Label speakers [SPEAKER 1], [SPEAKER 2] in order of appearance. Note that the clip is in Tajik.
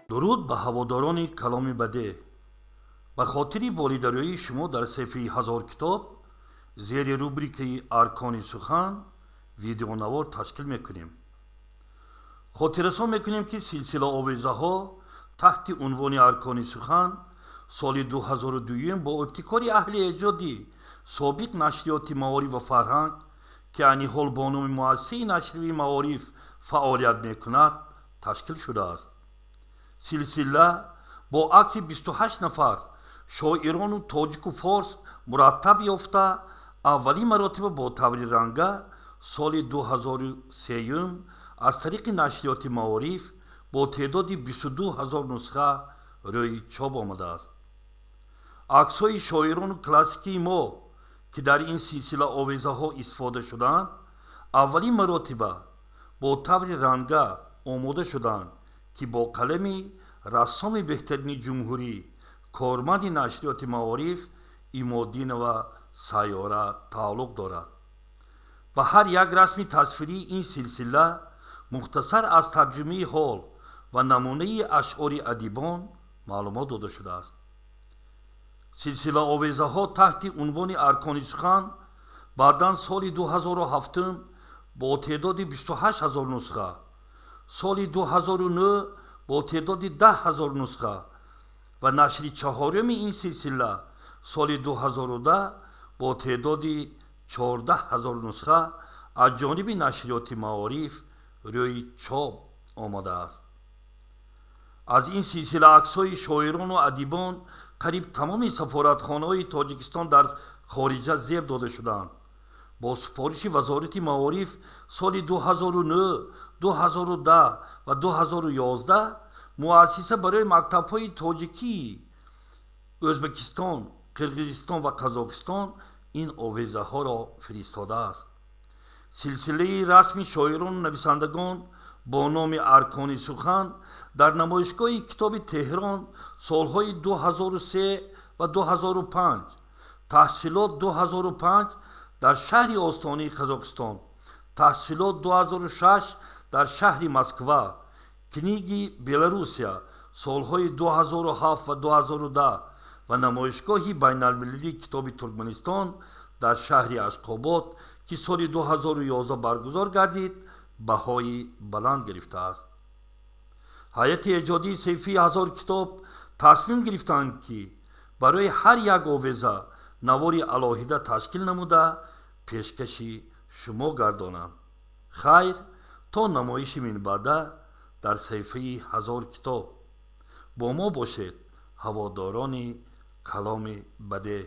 [SPEAKER 1] дуруд ба ҳаводорони каломи баде. ба хотири волидарӯии шумо дар саҳифаи ҳазор китоб зери рубрикаи аркони сухан видеонавор ташкил мекунем. хотиррасон мекунем ки силсила овезаҳо таҳти унвони аркони сухан соли 2002 бо ибтикори аҳли эҷоди собиқ нашриёти маориф ва фарҳанг ки айни ҳол бо номи муассисаи нашрии маориф фаъолият мекунад ташкил шудааст. силсила бо акси 28 нафар шоирону тоҷику форс мураттаб ёфта аввалин маротиба бо таври ранга соли 2003 аз тариқи нашриёти маориф бо теъдоди 22 000 нусха рӯи чоп омадааст. аксҳои шоирону классикии мо ки дар ин силсила овезаҳо истифода шудаанд аввалин маротиба бо таври ранга омода шуданд ки бо қалами рассоми беҳтарини ҷумҳурӣ корманди нашриёти маориф Имоддинова Сайёра тааллуқ дорад. ба ҳар як расми тасвирии ин силсила мухтасар аз тарҷумаи ҳол ва намунаи ашъори адибон маълумот дода шудааст. силсила овезаҳо таҳти унвони аркони сухан баъдан соли 2007 бо теъдоди 28 000 нусха, соли 2009 бо теъдоди 10 000 нусха ва нашри чаҳорюми ин силсила соли 2010 бо теъдоди 14 000 нусха аз ҷониби нашриёти маориф рӯи чоп омадааст. аз ин силсила аксҳои шоирону адибон қариб тамоми сафоратхонаҳои тоҷикистон дар хориҷа зеб дода шуданд. бо супориши вазорати маориф соли 2009, 2010 ва 2011 муассиса барои мактабҳои тоҷикии ӯзбекистон, қирғизистон ва қазоқистон ин овезаҳоро фиристодааст. силсилаи расми шоирону нависандагон бо номи аркони сухан дар намоишгоҳи китоби теҳрон солҳои 2003 ва 2005, таҳсилот 2005 дар шаҳри остонаи қазоқистон, таҳсилот 2006 дар шаҳри Москва, книги Беларусия солҳои 2007 ва 2010 ва намоишгоҳи байналмилалии китоби Туркманистон дар шаҳри Ашқобод ки соли 2011 баргузор гардид баҳои баланд гирифтааст. ҳайати эҷодии саҳифаи ҳазор китоб тасмим гирифтанд ки барои ҳар як овеза навори алоҳида ташкил намуда пешкаши шумо гардонанд. хайр, то намоиши минбаъда дар саҳифаи ҳазор китоб. бо мо бошед, ҳаводорони каломи баде.